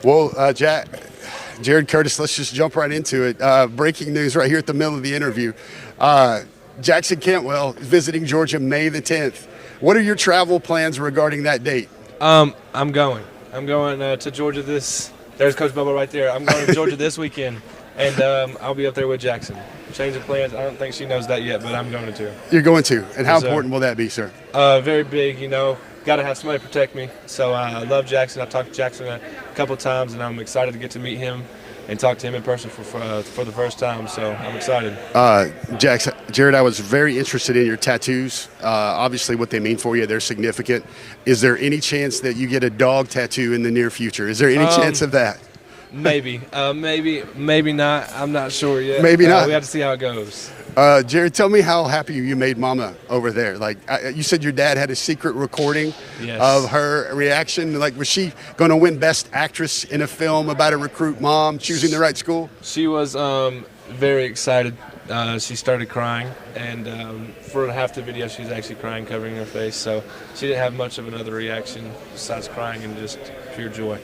Well, Jared Curtis, let's just jump right into it. Breaking news right here at the middle of the interview. Jackson Cantwell visiting Georgia May the 10th. What are your travel plans regarding that date? I'm going to Georgia there's Coach Bubba right there. I'm going to Georgia this weekend, and I'll be up there with Jackson. Change of plans. I don't think she knows that yet, but I'm going to. You're going to. And how Yes, important will that be, sir? Very big, got to have somebody protect me. So I love Jackson. I've talked to Jackson a couple times, and I'm excited to get to meet him and talk to him in person for the first time. So I'm excited. Jared, I was very interested in your tattoos. Obviously, what they mean for you, they're significant. Is there any chance that you get a dog tattoo in the near future? Is there any chance of that? Maybe not. I'm not sure yet. Maybe not. We have to see how it goes. Jared, tell me how happy you made Mama over there. Like you said, your dad had a secret recording of her reaction. Like, was she going to win Best Actress in a film about a recruit mom choosing the right school? She was very excited. She started crying, and for half the video, she was actually crying, covering her face. So she didn't have much of another reaction besides crying and just pure joy.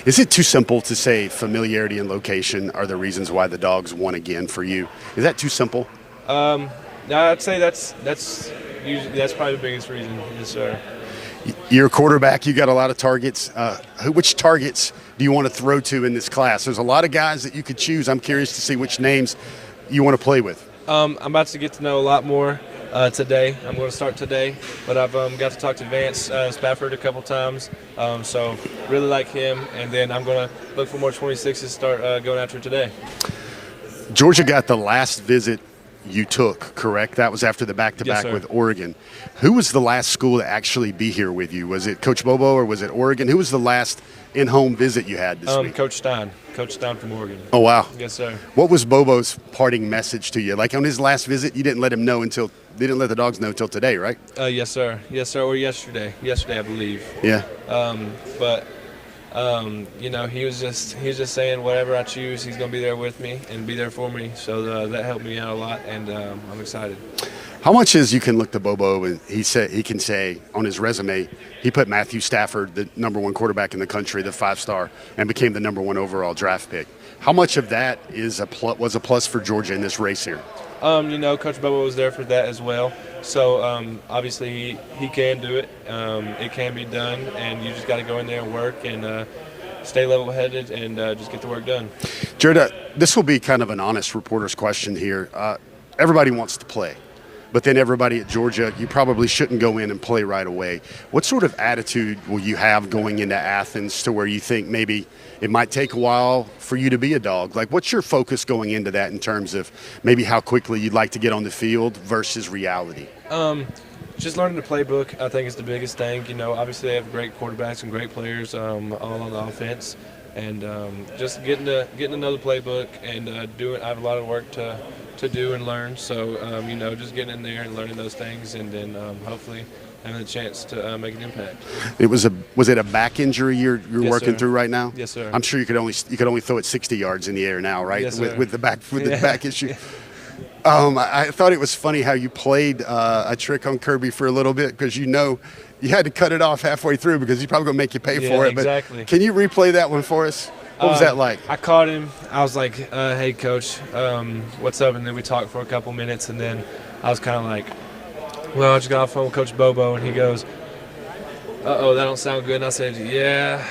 Is it too simple to say familiarity and location are the reasons why the Dogs won again for you? Is that too simple? I'd say that's probably the biggest reason. Yes, sir. You're a quarterback. You got a lot of targets. Which targets do you want to throw to in this class? There's a lot of guys that you could choose. I'm curious to see which names you want to play with. I'm about to get to know a lot more today. I'm going to start today, but I've got to talk to Vance Spafford a couple times, so really like him, and then I'm going to look for more 26s to start going after today. Georgia got the last visit you took, correct? That was after the back-to-back with Oregon. Who was the last school to actually be here with you? Was it Coach Bobo or was it Oregon? Who was the last in-home visit you had this week? Coach Stein from Oregon. Oh, wow. Yes, sir. What was Bobo's parting message to you? Like on his last visit, you didn't let him know they didn't let the Dogs know until today, right? Yes, sir. Yes, sir. Or yesterday, I believe. Yeah. But he was just saying whatever I choose, he's going to be there with me and be there for me. So that helped me out a lot, and I'm excited. How much is you can look to Bobo and he can say on his resume he put Matthew Stafford, the #1 quarterback in the country, the 5-star, and became the #1 overall draft pick. How much of that was a plus for Georgia in this race here? Coach Bobo was there for that as well. So obviously he can do it. It can be done, and you just got to go in there and work and stay level-headed and just get the work done. Jared, this will be kind of an honest reporter's question here. Everybody wants to play, but then everybody at Georgia, you probably shouldn't go in and play right away. What sort of attitude will you have going into Athens to where you think maybe it might take a while for you to be a Dog? Like, what's your focus going into that in terms of maybe how quickly you'd like to get on the field versus reality? Just learning the playbook, I think, is the biggest thing. Obviously they have great quarterbacks and great players all on the offense, and just getting to know the playbook and I have a lot of work to do and learn. So just getting in there and learning those things, and then hopefully having a chance to make an impact. Was it a back injury you're working through right now? Yes, sir. I'm sure you could only throw it 60 yards in the air now, right? Yes, with the back issue. I thought it was funny how you played a trick on Kirby for a little bit because you had to cut it off halfway through because he's probably going to make you pay for it. Exactly. But can you replay that one for us? What was that like? I caught him. I was like, hey, Coach, what's up? And then we talked for a couple minutes, and then I was kind of like, well, I just got off the phone with Coach Bobo, and he goes, uh-oh, that don't sound good. And I said, yeah,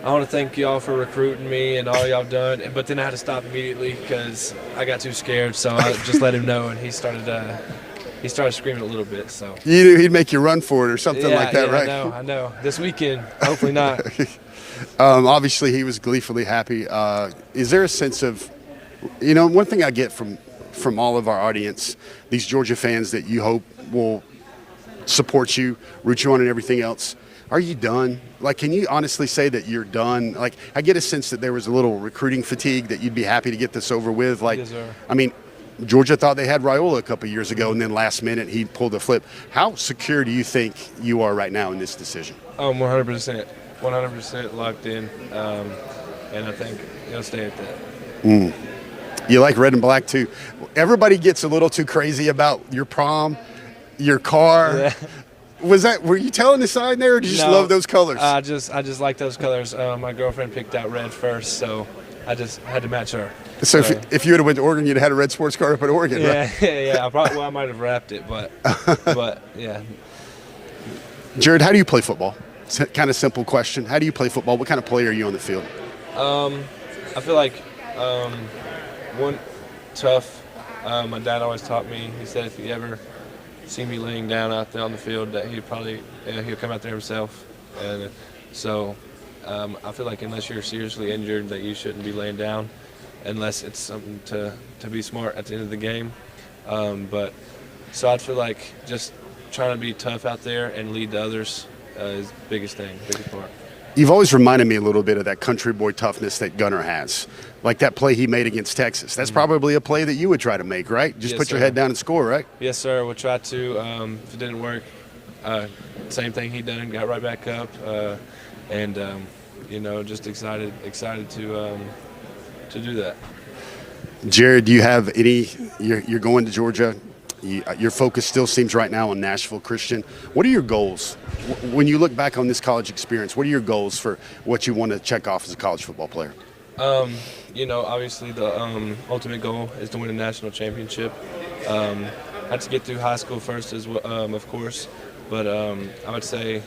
I want to thank y'all for recruiting me and all y'all done. But then I had to stop immediately because I got too scared. So I just let him know, and he started screaming a little bit. So you knew he'd make you run for it or something like that, right? I know. This weekend, hopefully not. Obviously, he was gleefully happy. Is there a sense of, one thing I get from all of our audience, these Georgia fans that you hope will support you, root you on, and everything else. Are you done? Like, can you honestly say that you're done? Like, I get a sense that there was a little recruiting fatigue, that you'd be happy to get this over with. Like, yes, sir. I mean, Georgia thought they had Raiola a couple years ago, and then last minute he pulled a flip. How secure do you think you are right now in this decision? 100% locked in, and I think he'll stay at that. You like red and black too. Everybody gets a little too crazy about your prom, your car. Yeah. Were you telling the sign there, or did you just love those colors? I just like those colors. My girlfriend picked out red first, so I just had to match her. So if you would have went to Oregon, you'd have had a red sports car up at Oregon, yeah, right? Yeah. I might have wrapped it, but yeah. Jared, how do you play football? It's kind of simple question. How do you play football? What kind of player are you on the field? I feel like one, tough. My dad always taught me. He said if you ever see me laying down out there on the field, that he'll come out there himself. And so I feel like unless you're seriously injured, that you shouldn't be laying down, unless it's something to be smart at the end of the game. But so I feel like just trying to be tough out there and lead the others is the biggest part. You've always reminded me a little bit of that country boy toughness that Gunner has. Like that play he made against Texas. That's probably a play that you would try to make, right? Just put your head down and score, right? Yes, sir. We'll try to. If it didn't work, same thing he done, got right back up. Just excited to do that. Jared, do you have any – you're going to Georgia. Your focus still seems right now on Nashville Christian. What are your goals? When you look back on this college experience, what are your goals for what you want to check off as a college football player? Obviously the ultimate goal is to win a national championship. I had to get through high school first, as well, of course. But I would say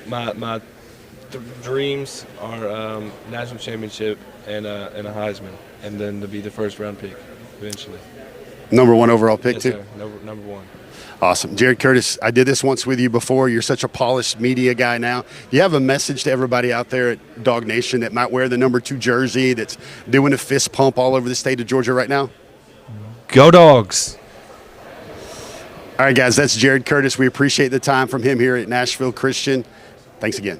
my dreams are national championship and a Heisman, and then to be the first round pick eventually. Number one overall pick, yes, too? Sir. Number one. Awesome. Jared Curtis, I did this once with you before. You're such a polished media guy now. Do you have a message to everybody out there at DawgNation that might wear the number 2 jersey, that's doing a fist pump all over the state of Georgia right now? Go Dogs. All right, guys, that's Jared Curtis. We appreciate the time from him here at Nashville Christian. Thanks again.